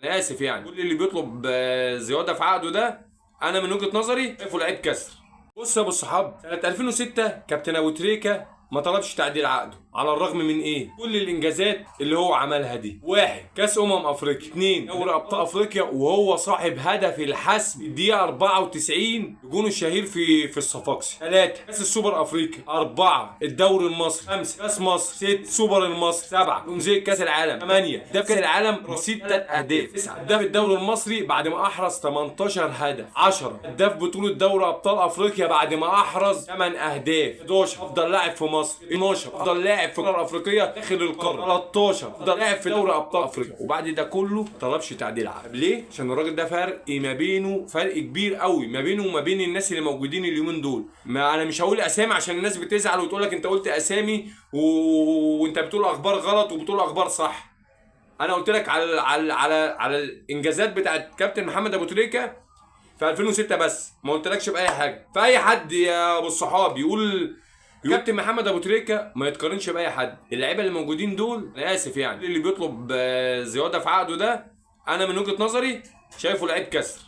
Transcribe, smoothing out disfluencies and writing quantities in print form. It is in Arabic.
انا اسف يعني كل اللي بيطلب زياده في عقده ده انا من وجهه نظري شايفه لعيب كسر. بص يا ابو الصحاب، سنه 2006 كابتن ابو تريكه ما طلبش تعديل عقده على الرغم من ايه؟ كل الانجازات اللي هو عملها دي: واحد، كاس افريقيا; اتنين، دوري ابطال افريقيا وهو صاحب هدف الحسم الدقيقه 94 جونه الشهير في الصفاقسي; ثلاثة، كاس السوبر افريقيا; أربعة، الدوري المصري; خمسة، كاس مصر; ستة، سوبر المصري; سبعة، جنزية كاس العالم; ثمانية، هداف كاس العالم رصيد 3 اهداف; تسعة، هداف الدوري المصري بعد ما احرز 18 هدف; 10، هداف بطولة دوري ابطال افريقيا بعد ما احرز 8 اهداف; 11، افضل لاعب في مصر; 12، افضل لاعب في القاره الافريقيه داخل القاره; 13، افضل لاعب في دوري ابطال افريقيا. وبعد ده كله ما طلبش تعديل عقد. ليه؟ عشان الراجل ده فرق كبير قوي ما بينه وما بين الناس اللي موجودين اليومين دول. ما انا مش هقول اسامي عشان الناس بتزعل وتقول لك انت قلت اسامي وانت بتقول اخبار غلط وبتقول اخبار صح. انا قلت لك على الانجازات بتاعت كابتن محمد ابو تريكه في 2006 بس، ما قلتلكش باي حاجه. فاي حد يا ابو الصحاب يقول كابتن محمد ابو تريكه ما يتقارنش باي حد. اللعيبه اللي موجودين دول انا اسف يعني اللي بيطلب زياده في عقده ده انا من وجهه نظري شايفه لعيب كسر.